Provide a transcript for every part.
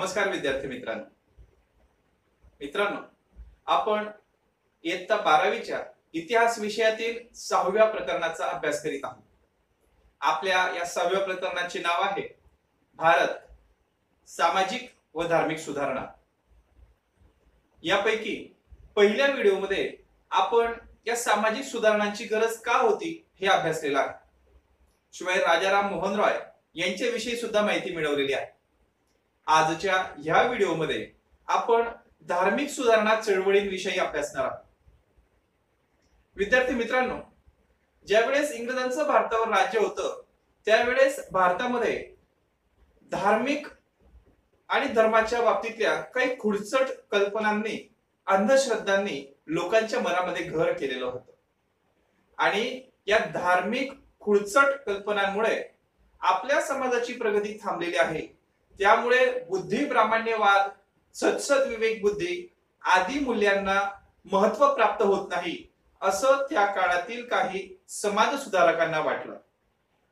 नमस्कार विद्यार्थी मित्रांनो. मित्रांनो, आपण इयत्ता 12वीच्या इतिहास विषयातील 6व्या प्रकरणाचा अभ्यास करीत आहोत. आपल्या या 6व्या प्रकरणाचे नाव आहे भारत, सामाजिक व धार्मिक सुधारणा. यापैकी पहिल्या व्हिडिओमध्ये आपण या सामाजिक सुधारणांची गरज का होती हे अभ्यासलेलं आहे. शिवाय राजाराम मोहन रॉय यांच्याविषयी सुद्धा माहिती मिळवलेली आहे. आजच्या ह्या व्हिडिओमध्ये आपण धार्मिक सुधारणा चळवळींविषयी अभ्यासणार आहोत. विद्यार्थी मित्रांनो, ज्यावेळेस इंग्रजांचं भारतावर राज्य होतं त्यावेळेस भारतामध्ये धार्मिक आणि धर्माच्या बाबतीतल्या काही खुडचट कल्पनांनी, अंधश्रद्धांनी लोकांच्या मनामध्ये घर केलेलं होतं. आणि या धार्मिक खुडचट कल्पनांमुळे आपल्या समाजाची प्रगती थांबलेली आहे. त्यामुळे बुद्धी प्रामाण्यवाद, सत्सद विवेक बुद्धी आदी मूल्यांना महत्व प्राप्त होत नाही असं त्या काळातील काही समाज सुधारकांना वाटलं.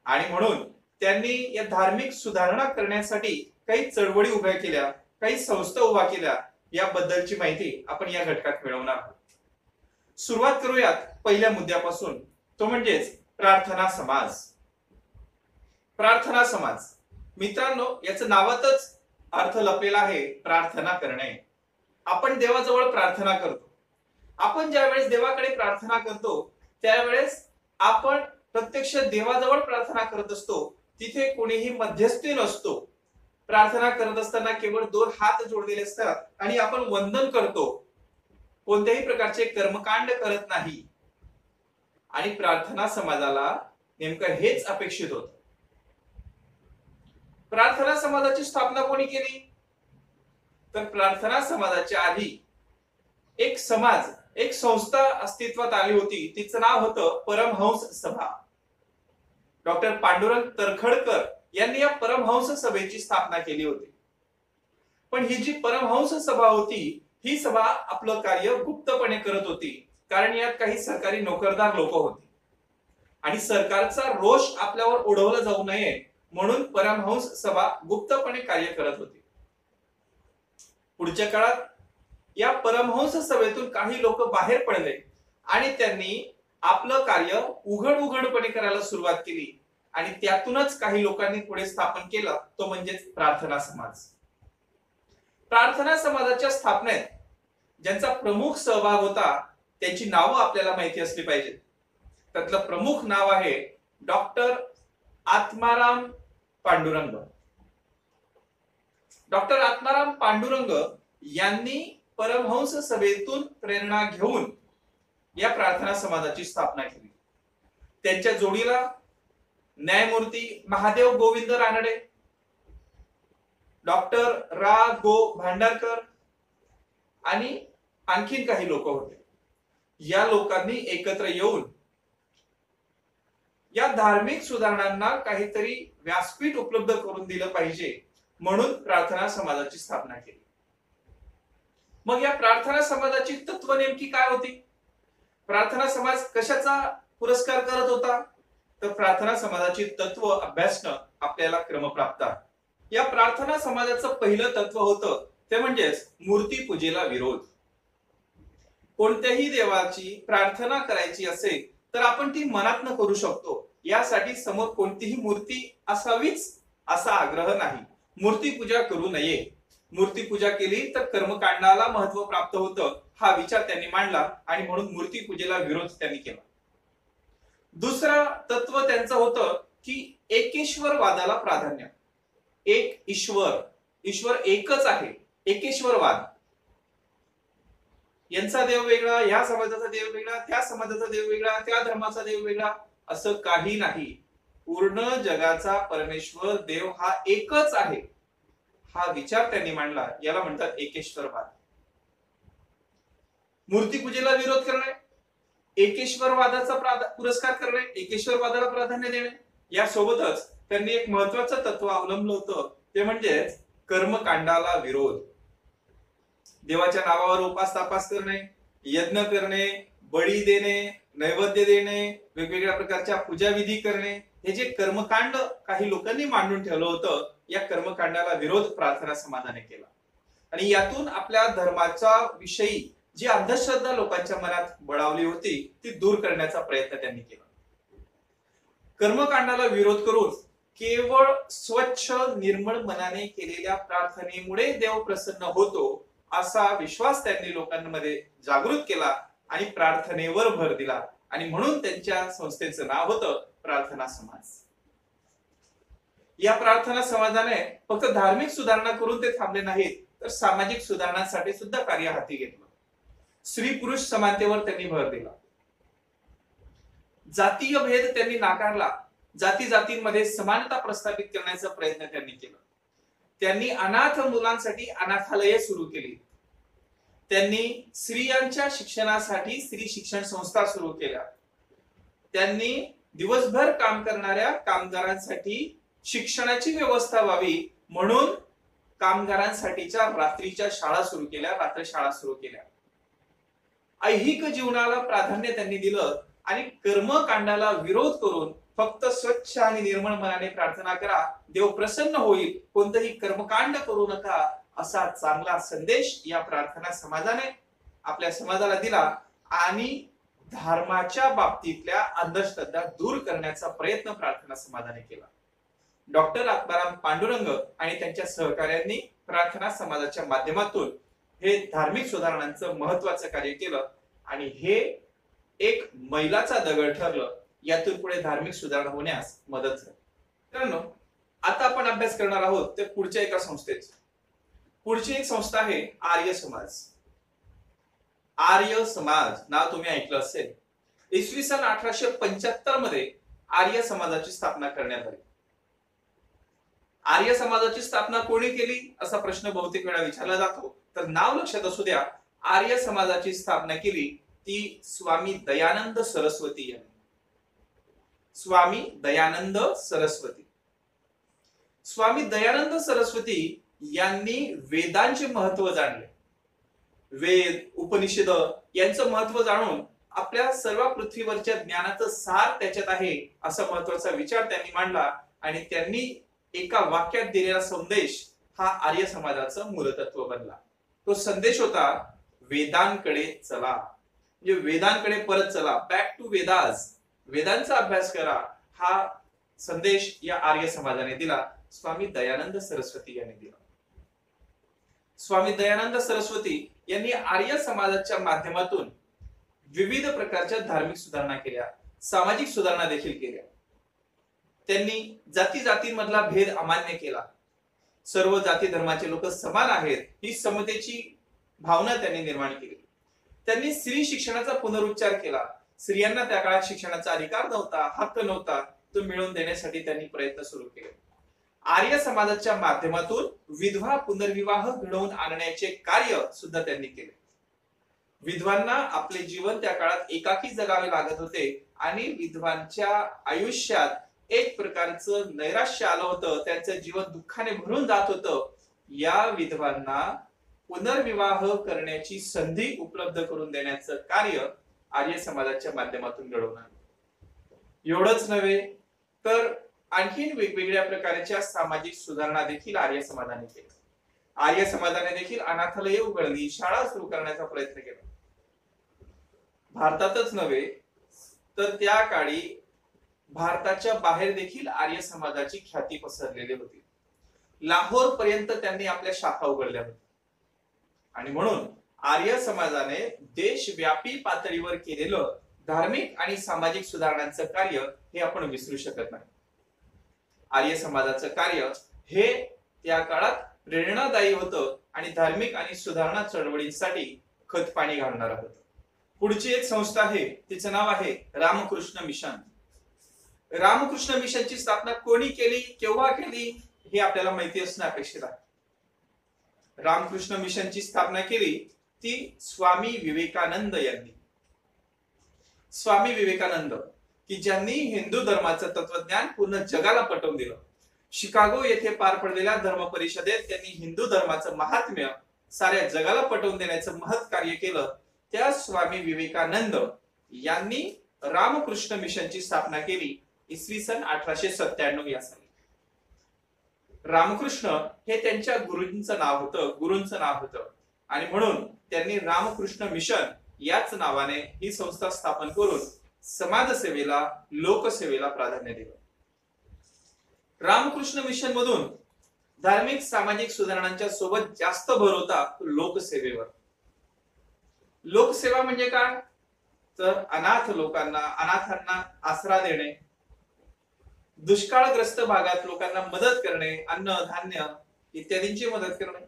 आणि म्हणून त्यांनी या धार्मिक सुधारणा करण्यासाठी काही चळवळी उभ्या केल्या, काही संस्था उभ्या केल्या. याबद्दलची माहिती आपण या घटकात मिळवणार आहोत. सुरुवात करूयात पहिल्या मुद्द्यापासून, तो म्हणजेच प्रार्थना समाज. प्रार्थना समाज मित्रांनो, याचं नावातच अर्थ लपलेला आहे, प्रार्थना करणे. आपण देवाजवळ प्रार्थना करतो. आपण ज्यावेळेस देवाकडे प्रार्थना करतो त्यावेळेस आपण प्रत्यक्ष देवाजवळ प्रार्थना करत असतो. तिथे कोणीही मध्यस्थी नसतो. प्रार्थना करत असताना केवळ दोन हात जोडलेले असतात आणि आपण वंदन करतो. कोणत्याही प्रकारचे कर्मकांड करत नाही. आणि प्रार्थना समाजाला नेमकं हेच अपेक्षित होतं. प्रार्थना समाजाची स्थापना कोणी केली? तर प्रार्थना समाजाच्या आधी एक समाज, एक संस्था अस्तित्वात आली होती. तिचं नाव होतं परमहंस सभा. डॉक्टर पांडुरंग तरखडकर यांनी या परमहंस सभेची स्थापना केली होती. पण ही जी परमहंस सभा होती, ही सभा आपलं कार्य गुप्तपणे करत होती. कारण यात काही सरकारी नोकरदार लोक होते आणि सरकारचा रोष आपल्यावर ओढवला जाऊ नये म्हणून परमहंस सभा गुप्तपणे कार्य करत होती. पुढच्या काळात या परमहंस सभेतून काही लोक बाहेर पडले आणि त्यांनी आपलं कार्य उघडपणे करायला सुरुवात केली. आणि त्यातूनच काही लोकांनी पुढे स्थापन केलं, तो म्हणजेच प्रार्थना समाज. प्रार्थना समाजाच्या स्थापनेत ज्यांचा प्रमुख सहभाग होता त्यांची नावं आपल्याला माहिती असली पाहिजेत. त्यातलं प्रमुख नाव आहे डॉक्टर आत्माराम पांडुरंग. डॉक्टर आत्माराम पांडुरंग यांनी परमहंस सभेतून प्रेरणा घेऊन या प्रार्थना समाजाची स्थापना केली. त्यांच्या जोडीला न्यायमूर्ती महादेव गोविंद रानडे, डॉक्टर रा गो भांडारकर आणि आणखीन काही लोक होते. या लोकांनी एकत्र येऊन या धार्मिक सुधारणांना काहीतरी व्यासपीठ उपलब्ध करून दिलं पाहिजे म्हणून प्रार्थना समाजाची स्थापना केली. मग या प्रार्थना समाजाची तत्व नेमकी काय होती? प्रार्थना समाज कशाचा पुरस्कार करत होता? तर प्रार्थना समाजाची तत्व अभ्यासणं आपल्याला क्रमप्राप्त आहे. या प्रार्थना समाजाचं पहिलं तत्व होतं ते म्हणजेच मूर्तीपूजेला विरोध. कोणत्याही देवाची प्रार्थना करायची असेल तर आपण ती मनातनं करू शकतो. यासाठी समोर कोणतीही मूर्ती असावीच असा आग्रह नाही. मूर्तीपूजा करू नये. मूर्तीपूजा केली तर कर्मकांडाला महत्व प्राप्त होतं, हा विचार त्यांनी मांडला आणि म्हणून मूर्तीपूजेला विरोध त्यांनी केला. दुसरा तत्व त्यांचं होतं की एकेश्वरवादाला प्राधान्य. एक ईश्वर, ईश्वर एकच आहे, एकेश्वरवाद. यांचा देव वेगळा, या समाजाचा देव वेगळा, त्या समाजाचा देव वेगळा, त्या धर्माचा देव वेगळा, असं काही नाही. पूर्ण जगाचा परमेश्वर देव हा एकच आहे, हा विचार त्यांनी मांडला. याला म्हणतात एकेश्वरवाद. मूर्तीपूजेला विरोध करणे, एकेश्वरवादाचा पुरस्कार करणे, एकेश्वरवादाला प्राधान्य देणे, यासोबतच त्यांनी एक महत्वाचं तत्व अवलंबलं होतं, ते म्हणजेच कर्मकांडाला विरोध. देवाच्या नावावर उपास तापास करणे, यज्ञ करणे, बळी देणे, नैवेद्य देणे, वेगवेगळ्या प्रकारच्या पूजा विधी करणे, हे जे कर्मकांड काही लोकांनी मांडून ठेवलं होतं, या कर्मकांडाला विरोध प्रार्थना समाजाने केला आणि यातून आपल्या धर्माच्या विषयी जी अंधश्रद्धा लोकांच्या मनात बळावली होती ती दूर करण्याचा प्रयत्न त्यांनी केला. कर्मकांडाला विरोध करून केवळ स्वच्छ निर्मळ मनाने केलेल्या प्रार्थनेमुळे देव प्रसन्न होतो असा विश्वास त्यांनी लोकांमध्ये जागृत केला आणि प्रार्थनेवर भर दिला आणि म्हणून त्यांच्या संस्थेचं नाव होतं प्रार्थना समाज. या प्रार्थना समाजाने फक्त धार्मिक सुधारणा करून ते थांबले नाहीत, तर सामाजिक सुधारणांसाठी सुद्धा कार्य हाती घेतलं. स्त्री पुरुष समानतेवर त्यांनी भर दिला. जातीय भेद त्यांनी नाकारला. जाती जातींमध्ये समानता प्रस्थापित करण्याचा प्रयत्न त्यांनी केला. त्यांनी अनाथ मुलांसाठी अनाथालये सुरू केली. त्यांनी स्त्रियांच्या शिक्षणासाठी स्त्री शिक्षण संस्था सुरू केल्या. त्यांनी दिवसभर काम करणाऱ्या कामगारांसाठी शिक्षणाची व्यवस्था व्हावी म्हणून कामगारांसाठीच्या रात्रीच्या शाळा सुरू केल्या, रात्रशाळा सुरू केल्या. ऐहिक जीवनाला प्राधान्य त्यांनी दिलं आणि कर्मकांडाला विरोध करून फक्त स्वच्छ आणि निर्मळ मनाने प्रार्थना करा, देव प्रसन्न होईल, कोणतंही कर्मकांड करू नका असा चांगला संदेश या प्रार्थना समाजाने आपल्या समाजाला दिला आणि धर्माच्या बाबतीतल्या अंधश्रद्धा दूर करण्याचा प्रयत्न प्रार्थना समाजाने केला. डॉक्टर आत्माराम पांडुरंग आणि त्यांच्या सहकार्यांनी प्रार्थना समाजाच्या माध्यमातून हे धार्मिक सुधारणांचं महत्वाचं कार्य केलं आणि हे एक मैलाचा दगड ठरलं. यातून पुढे धार्मिक सुधारणा होण्यास मदत झाली. मित्रांनो, आता आपण अभ्यास करणार आहोत ते पुढच्या एका संस्थेचा. पुढची एक संस्था आहे आर्य समाज. आर्य समाज नाव तुम्ही ऐकलं असेल. इसवी सन 1875 मध्ये आर्य समाजाची स्थापना करण्यात आली. आर्य समाजाची स्थापना कोणी केली असा प्रश्न बहुतेक वेळा विचारला जातो, तर नाव लक्षात असू द्या. आर्य समाजाची स्थापना केली ती स्वामी दयानंद सरस्वती यांनी. स्वामी दयानंद सरस्वती. स्वामी दयानंद सरस्वती यांनी वेदांचे महत्व जाणले. वेद उपनिषद यांचं महत्व जाणून आपल्या सर्व पृथ्वीवरच्या ज्ञानाचं सार त्याच्यात आहे असा महत्वाचा विचार त्यांनी मांडला आणि त्यांनी एका वाक्यात दिलेला संदेश हा आर्य समाजाचं मूलतत्व बनला. तो संदेश होता वेदांकडे चला, म्हणजे वेदांकडे परत चला, बॅक टू वेदास, वेदांचा अभ्यास करा. हा संदेश या आर्य समाजाने दिला, स्वामी दयानंद सरस्वती यांनी दिला. स्वामी दयानंद सरस्वती यांनी आर्य समाजाच्या माध्यमातून विविध प्रकारच्या धार्मिक सुधारणा केल्या, सामाजिक सुधारणा देखील केल्या. त्यांनी जाती जातींमधला भेद अमान्य केला. सर्व जाती धर्माचे लोक समान आहेत ही समतेची भावना त्यांनी निर्माण केली. त्यांनी स्त्री शिक्षणाचा पुनरुच्चार केला. स्त्रियांना त्या काळात शिक्षणाचा अधिकार नव्हता, हक्क नव्हता, तो मिळवून देण्यासाठी त्यांनी प्रयत्न सुरू केले. आर्य समाजाच्या माध्यमातून विधवा पुनर्विवाह घडवून आणण्याचे कार्य सुद्धा त्यांनी केले. विधवांना आपले जीवन त्या काळात एकाकी जगावे लागत होते आणि विधवांच्या आयुष्यात एक प्रकारचं नैराश्य आलं होतं, त्यांचं जीवन दुःखाने भरून जात होतं. या विधवांना पुनर्विवाह करण्याची संधी उपलब्ध करून देण्याचं कार्य आर्य समाजाच्या माध्यमातून घडवून आणलं. एवढंच नव्हे तर आणखीन वेगवेगळ्या प्रकारच्या सामाजिक सुधारणा देखील आर्य समाजाने केल्या. आर्य समाजाने देखील अनाथालये उघडली, शाळा सुरू करण्याचा प्रयत्न केला. भारतातच नव्हे तर त्या काळी भारताच्या बाहेर देखील आर्य समाजाची ख्याती पसरलेली होती. लाहोर पर्यंत त्यांनी आपल्या शाखा उघडल्या होत्या आणि म्हणून आर्य समाजाने देशव्यापी पातळीवर केलेलं धार्मिक आणि सामाजिक सुधारणांचं कार्य हे आपण विसरू शकत नाही. आर्य समाजाचं कार्य हे त्या काळात प्रेरणादायी होतं आणि धार्मिक आणि सुधारणा चळवळींसाठी खतपाणी घालणार होतं. पुढची एक संस्था आहे, तिचं नाव आहे रामकृष्ण मिशन. रामकृष्ण मिशनची स्थापना कोणी केली, केव्हा केली हे आपल्याला माहिती असणं अपेक्षित आहे. रामकृष्ण मिशनची स्थापना केली ती स्वामी विवेकानंद यांनी. स्वामी विवेकानंद की ज्यांनी हिंदू धर्माचं तत्वज्ञान पूर्ण जगाला पटवून दिलं. शिकागो येथे पार पडलेल्या धर्म परिषदेत त्यांनी हिंदू धर्माचं महात्म्य साऱ्या जगाला पटवून देण्याचं महत् कार्य केलं. त्या स्वामी विवेकानंद यांनी रामकृष्ण मिशनची स्थापना केली. इसवी सन 1897 या साली. रामकृष्ण हे त्यांच्या गुरूंचं नाव होतं आणि म्हणून त्यांनी रामकृष्ण मिशन याच नावाने ही संस्था स्थापन करून समाजसेवेला, लोकसेवेला प्राधान्य दिलं. रामकृष्ण मिशन मधून धार्मिक सामाजिक सुधारणांच्या सोबत जास्त भर होता लोकसेवेवर. लोकसेवा म्हणजे काय? तर अनाथांना आसरा देणे, दुष्काळग्रस्त भागात लोकांना मदत करणे, अन्न धान्य इत्यादींची मदत करणे,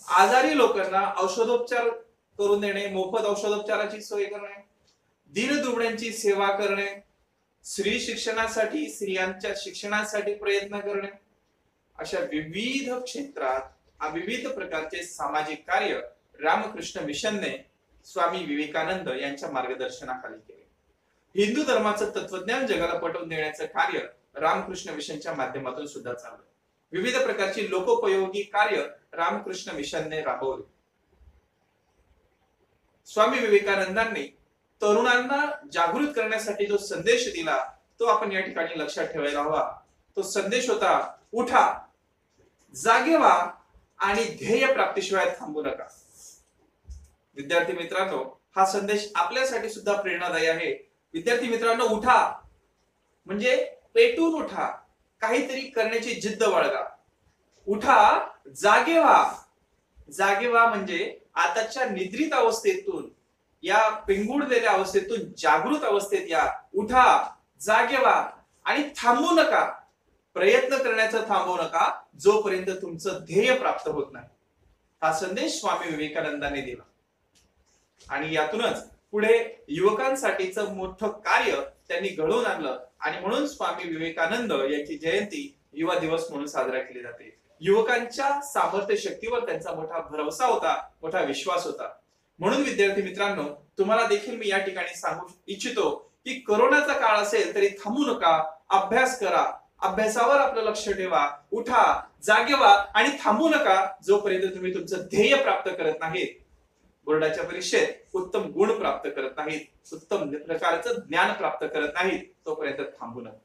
आजारी लोकांना औषधोपचार करून देणे, मोफत औषधोपचाराची सोय करणे, दीनदुबळ्यांची सेवा करणे, स्त्रियांच्या शिक्षणासाठी प्रयत्न करणे, अशा विविध क्षेत्रात विविध प्रकारचे सामाजिक कार्य रामकृष्ण मिशनने स्वामी विवेकानंद यांच्या मार्गदर्शनाखाली केले. हिंदू धर्माचं तत्वज्ञान जगाला पटवून देण्याचं कार्य रामकृष्ण मिशनच्या माध्यमातून सुद्धा चाललं. विविध प्रकारची लोकोपयोगी कार्य रामकृष्ण मिशनने राबवले. स्वामी विवेकानंदांनी तरुणांना जागृत करण्यासाठी जो संदेश दिला तो आपण या ठिकाणी लक्षात ठेवायला हवा. तो संदेश होता, उठा, जागे व्हा आणि ध्येय प्राप्तीशिवाय थांबू नका. विद्यार्थी मित्रांनो, हा संदेश आपल्यासाठी सुद्धा प्रेरणादायी आहे. विद्यार्थी मित्रांनो, उठा म्हणजे पेटून उठा, काहीतरी करण्याची जिद्द बाळगा. उठा, जागे व्हा. जागे व्हा म्हणजे आताच्या निद्रित अवस्थेतून, या पिंगुडलेल्या अवस्थेतून जागृत अवस्थेत या. उठा, जागे व्हा आणि थांबू नका. प्रयत्न करण्याचं थांबवू नका जोपर्यंत तुमचं ध्येय प्राप्त होत नाही. हा संदेश स्वामी विवेकानंदांनी दिला आणि यातूनच पुढे युवकांसाठीचं मोठं कार्य त्यांनी घडवून आणलं आणि म्हणून स्वामी विवेकानंद यांची जयंती युवा दिवस म्हणून साजरा केली जाते. युवकांच्या सामर्थ्य शक्तीवर त्यांचा मोठा भरवसा होता, मोठा विश्वास होता. म्हणून विद्यार्थी मित्रांनो, तुम्हाला देखील मी या ठिकाणी सांगू इच्छितो की कोरोनाचा काळ असेल तरी थांबू नका, अभ्यास करा, अभ्यासावर आपलं लक्ष ठेवा. उठा, जागे व्हा आणि थांबू नका जोपर्यंत तुम्ही तुमचं ध्येय प्राप्त करत नाहीत, बोर्डाच्या परीक्षेत उत्तम गुण प्राप्त करत नाहीत, उत्तम प्रकारचं ज्ञान प्राप्त करत नाहीत, तोपर्यंत थांबू नका.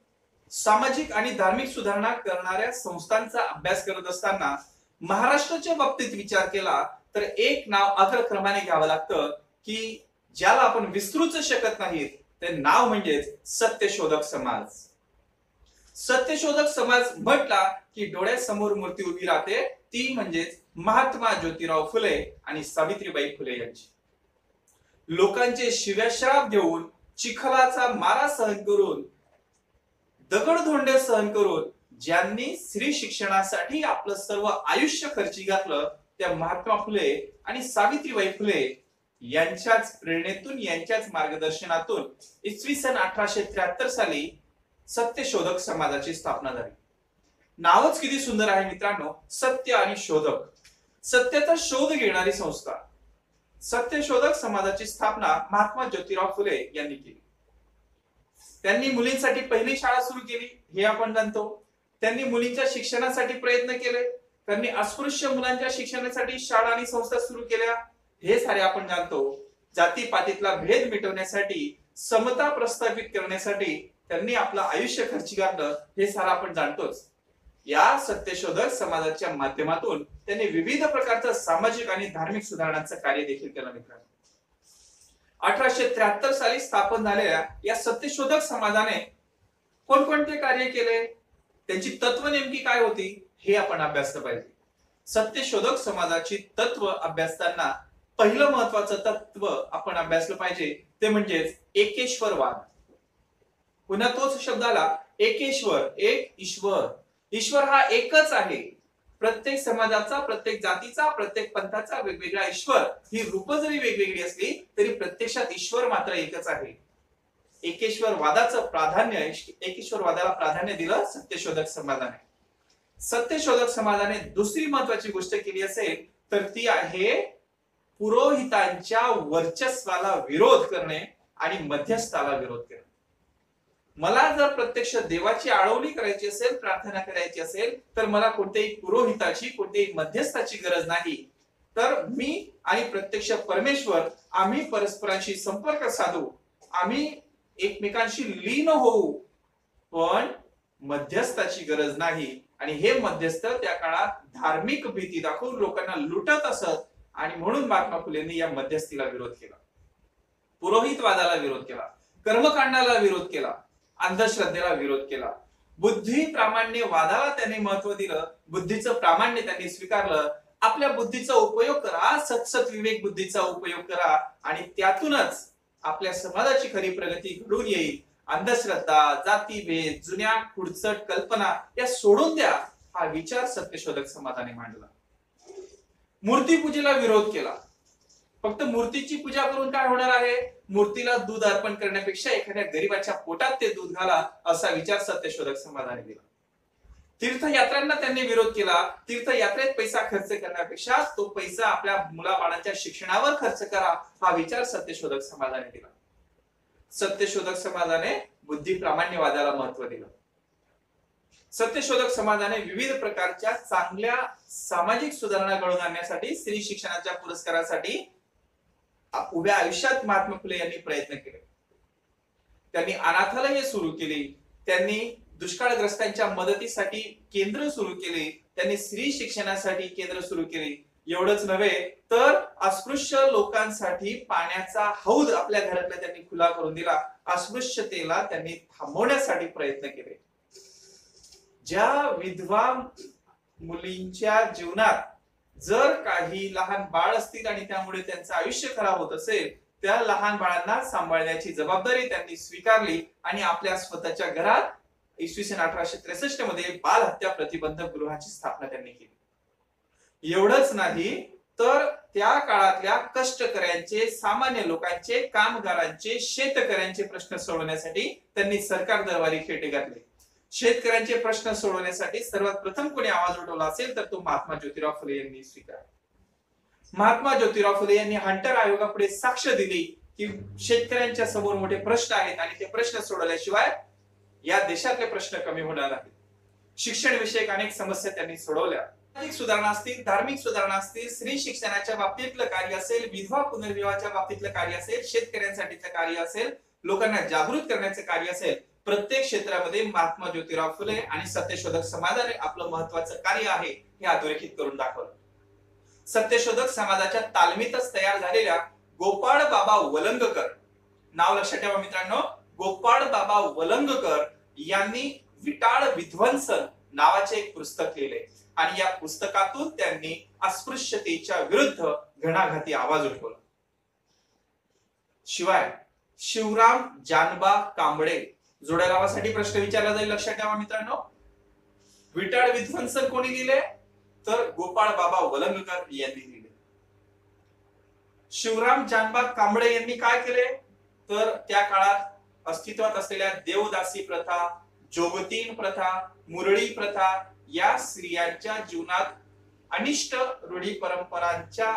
सामाजिक आणि धार्मिक सुधारणा करणाऱ्या संस्थांचा अभ्यास करत असताना महाराष्ट्राच्या बाबतीत विचार केला तर एक नाव अग्रक्रमाने घ्यावं लागतं की ज्याला आपण विसरूच शकत नाहीत. ते नाव म्हणजेच सत्यशोधक समाज. सत्यशोधक समाज म्हटला की डोळ्यासमोर मूर्ती उभी राहते, ती म्हणजेच महात्मा ज्योतिराव फुले आणि सावित्रीबाई फुले यांची. लोकांचे शिव्याश्राप घेऊन, चिखलाचा मारा सहन करून, दगडधोंडे सहन करून ज्यांनी स्त्री शिक्षणासाठी आपलं सर्व आयुष्य खर्ची घातलं, त्या महात्मा फुले आणि सावित्रीबाई फुले यांच्याच प्रेरणेतून, यांच्याच मार्गदर्शनातून इसवी सन 1873 साली सत्यशोधक समाजाची स्थापना झाली. नावच किती सुंदर आहे मित्रांनो, सत्य आणि शोधक. सत्याचा शोध घेणारी संस्था. सत्यशोधक समाजाची स्थापना महात्मा ज्योतिराव फुले यांनी केली. त्यांनी मुलींसाठी पहिली शाळा सुरू केली, हे आपण जाणतो. त्यांनी मुलींच्या शिक्षणासाठी प्रयत्न केले. त्यांनी अस्पृश्य मुलांच्या शिक्षणासाठी शाळा आणि संस्था सुरू केल्या, हे सारे आपण जाणतो. जातीपातीतला भेद मिटवण्यासाठी, समता प्रस्थापित करण्यासाठी त्यांनी आपलं आयुष्य खर्ची घातलं, हे सारं आपण जाणतोच. या सत्यशोधक समाजाच्या माध्यमातून त्यांनी विविध प्रकारचं सामाजिक आणि धार्मिक सुधारणांचं कार्य देखील केलं. मित्रांनो, 1873 साली स्थापन झालेल्या या सत्यशोधक समाजाने कोणकोणते कार्य केले, त्यांची तत्व नेमकी काय होती, हे आपण अभ्यासलं पाहिजे. सत्यशोधक समाजाची तत्व अभ्यासताना पहिलं महत्वाचं तत्व आपण अभ्यासलं पाहिजे ते म्हणजेच एकेश्वरवाद. पुन्हा तोच शब्द आला, एकेश्वर, एक ईश्वर. ईश्वर हा एकच आहे. प्रत्येक समाजाचा, प्रत्येक जातीचा, प्रत्येक पंथाचा वेगवेगळा ईश्वर, ही रूप जरी वेगवेगळी असली तरी प्रत्यक्षात ईश्वर मात्र एकच आहे. एकेश्वरवादाचं प्राधान्य, एकेश्वरवादाला प्राधान्य दिलं सत्यशोधक समाजाने. सत्यशोधक समाजाने दुसरी महत्वाची गोष्ट केली असेल तर ती आहे पुरोहितांच्या वर्चस्वाला विरोध करणे आणि मध्यस्थाला विरोध करणे. मला जर प्रत्यक्ष देवाची आळवणी करायची असेल, प्रार्थना करायची असेल तर मला कोणत्याही पुरोहिताची, कोणत्याही मध्यस्थाची गरज नाही. तर मी आणि प्रत्यक्ष परमेश्वर, आम्ही परस्परांशी संपर्क साधू, आम्ही एकमेकांशी लीन होऊ, पण मध्यस्थाची गरज नाही. आणि हे मध्यस्थ त्या काळात धार्मिक भीती दाखवून लोकांना लुटत असत आणि म्हणून महात्मा फुलेंनी या मध्यस्थीला विरोध केला, पुरोहितवादाला विरोध केला, कर्मकांडाला विरोध केला, अंधश्रद्धेला विरोध केला. बुद्धी प्रामाण्य वादाला त्यांनी महत्व दिलं. बुद्धीचं प्रामाण्य त्यांनी स्वीकारलं. आपल्या बुद्धीचा उपयोग करा, सत्सत विवेक बुद्धीचा उपयोग करा आणि त्यातूनच आपल्या समाजाची खरी प्रगती घडून येईल. अंधश्रद्धा, जातीभेद, जुन्या कुडचट कल्पना या सोडून द्या, हा विचार सत्यशोधक समाजाने मांडला. मूर्तीपूजेला विरोध केला. फक्त मूर्तीची पूजा करून काय होणार आहे? मूर्तीला दूध अर्पण करण्यापेक्षा एखाद्या गरीबाच्या पोटात ते दूध घाला, असा विचार सत्यशोधक समाजाने दिला. तीर्थयात्रांना त्यांनी विरोध केला. तीर्थयात्रेत पैसा खर्च करण्यापेक्षा तो पैसा आपल्या मुलाबाळांच्या शिक्षणावर खर्च करा, हा विचार सत्यशोधक समाजाने दिला. सत्यशोधक समाजाने बुद्धी प्रामाण्यवादाला महत्व दिलं. सत्यशोधक समाजाने विविध प्रकारच्या चांगल्या सामाजिक सुधारणा घडवून आणण्यासाठी स्त्री शिक्षणाच्या पुरस्कारासाठी उभ्या आयुष्यात महात्मा फुले यांनी प्रयत्न केले. त्यांनी अनाथालये सुरू केली. त्यांनी दुष्काळग्रस्तांच्या मदतीसाठी केंद्र सुरू केले. त्यांनी स्त्री शिक्षणासाठी केंद्र सुरू केले. एवढंच नव्हे तर अस्पृश्य लोकांसाठी पाण्याचा हौद आपल्या घरातला त्यांनी खुला करून दिला. अस्पृश्यतेला त्यांनी थांबवण्यासाठी प्रयत्न केले. ज्या विधवा मुलींच्या जीवनात जर काही लहान बाळ असतील आणि त्यामुळे त्यांचं आयुष्य खराब होत असेल, त्या लहान बाळांना सांभाळण्याची जबाबदारी त्यांनी स्वीकारली आणि आपल्या स्वतःच्या घरात इसवी सन 1863 मध्ये बाल हत्या प्रतिबंधक गृहाची स्थापना त्यांनी केली. एवढंच नाही तर त्या काळातल्या कष्टकऱ्यांचे, सामान्य लोकांचे, कामगारांचे, शेतकऱ्यांचे प्रश्न सोडवण्यासाठी त्यांनी सरकार दरबारी खेटे घातले. शेतकऱ्यांचे प्रश्न सोडवण्यासाठी सर्वात प्रथम कोणी आवाज उठवला असेल तर तो महात्मा ज्योतिराव फुले यांनी स्वीकारला. महात्मा ज्योतिराव फुले यांनी हंटर आयोगापुढे साक्ष दिली की शेतकऱ्यांच्या समोर मोठे प्रश्न आहेत आणि ते प्रश्न सोडवल्याशिवाय या देशातले प्रश्न कमी होणार नाहीत. शिक्षण विषयक अनेक समस्या त्यांनी सोडवल्या. सामाजिक सुधारणा असतील, धार्मिक सुधारणा असतील, स्त्री शिक्षणाच्या बाबतीतलं कार्य असेल, विधवा पुनर्विवाहाच्या बाबतीतलं कार्य असेल, शेतकऱ्यांसाठीचं कार्य असेल, लोकांना जागृत करण्याचे कार्य असेल, प्रत्येक क्षेत्रामध्ये महात्मा ज्योतिराव फुले आणि सत्यशोधक समाजाने आपलं महत्वाचं कार्य आहे हे अधोरेखित करून दाखवलं. सत्यशोधक समाजाच्या तालमीतच तयार झालेल्या गोपाळ बाबा वलंगकर, नाव लक्षात ठेवा मित्रांनो, गोपाळ बाबा वलंगकर यांनी विटाळ विध्वंसन नावाचे एक पुस्तक लिहिले आणि या पुस्तकातून त्यांनी अस्पृश्यतेच्या विरुद्ध घणाघाती आवाज उठवला. शिवाय शिवराम जानबा कांबळे जोड्या लावासाठी प्रश्न विचारला जाईल, लक्षात ठेवा मित्रांनो. विटाळ विध्वंसन कोणी लिहिले तर गोपाळ बाबा वलंगकर यांनी लिहिले. शिवराम जानबा कांबळे यांनी काय केले तर त्या काळात अस्तित्वात असलेल्या देवदासी प्रथा, जोगतीन प्रथा, मुरळी प्रथा या स्त्रियांच्या जीवनात अनिष्ट रूढी परंपरांच्या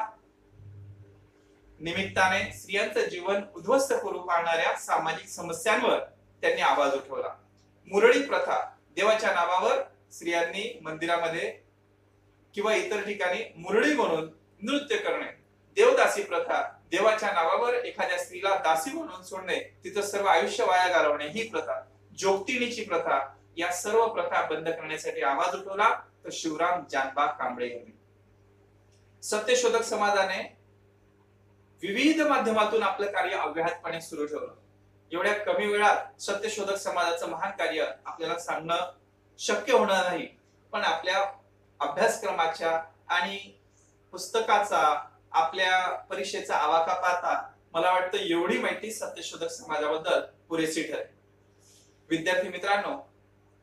निमित्ताने स्त्रियांचं जीवन उद्ध्वस्त करू पाहणाऱ्या सामाजिक समस्यांवर त्यांनी आवाज उठवला. मुरळी प्रथा, देवाच्या नावावर स्त्रियांनी मंदिरामध्ये किंवा इतर ठिकाणी मुरळी म्हणून नृत्य करणे. देवदासी प्रथा, देवाच्या नावावर एखाद्या स्त्रीला दासी म्हणून सोडणे, तिचं सर्व आयुष्य वाया घालवणे ही प्रथा. जोगतिणीची प्रथा, या सर्व प्रथा बंद करण्यासाठी आवाज उठवला तर शिवराम जानबा कांबळे यांनी. सत्यशोधक समाजाने विविध माध्यमातून आपलं कार्य अव्याहतपणे सुरू ठेवलं. एवढ्या कमी वेळात सत्यशोधक समाजाचं महान कार्य आपल्याला सांगणं शक्य होणार नाही, पण आपल्या अभ्यासक्रमाच्या आणि पुस्तकाचा, आपल्या परीक्षेचा आवाका पाहता मला वाटतं एवढी माहिती सत्यशोधक समाजाबद्दल पुरेशी ठरेल. विद्यार्थी मित्रांनो,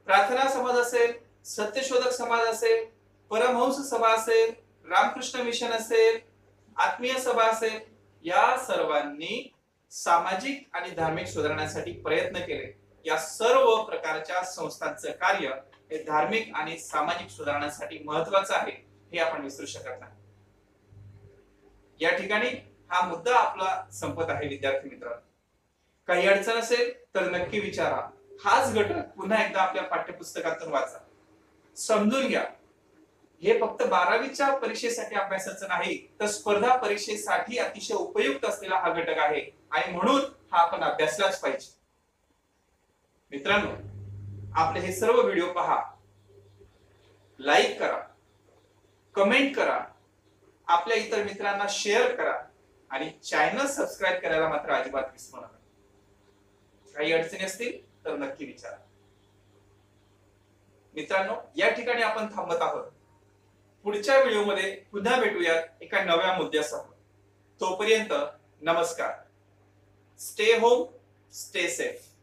प्रार्थना समाज असेल, सत्यशोधक समाज असेल, परमहंस सभा असेल, रामकृष्ण मिशन असेल, आत्मीय सभा असेल, या सर्वांनी सामाजिक आणि धार्मिक सुधारण्यासाठी प्रयत्न केले. या सर्व प्रकारच्या संस्थांचं कार्य हे धार्मिक आणि सामाजिक सुधारण्यासाठी महत्वाचं आहे हे आपण विसरू शकत नाही. या ठिकाणी हा मुद्दा आपला संपत आहे. विद्यार्थी मित्रांनो, काही अडचण असेल तर नक्की विचारा. हाच घटक पुन्हा एकदा आपल्या पाठ्यपुस्तकातून वाचा, समजून घ्या. हे फक्त 12वीच्या परीक्षेसाठी अभ्यासाचं नाही, तर स्पर्धा परीक्षेसाठी अतिशय उपयुक्त असलेला हा घटक आहे आणि म्हणून हा आपण अभ्यासलाच पाहिजे. मित्रांनो, आपले हे सर्व व्हिडिओ पहा, लाईक करा, कमेंट करा, आपल्या इतर मित्रांना शेअर करा आणि चॅनल सबस्क्राईब करायला मात्र अजिबात विसरू नका. काही अडचणी असतील तर नक्की विचारा. मित्रांनो, या ठिकाणी आपण थांबत आहोत. पुढच्या व्हिडिओमध्ये पुन्हा भेटूयात एका नव्या मुद्द्यासह. तोपर्यंत नमस्कार. Stay home, stay safe.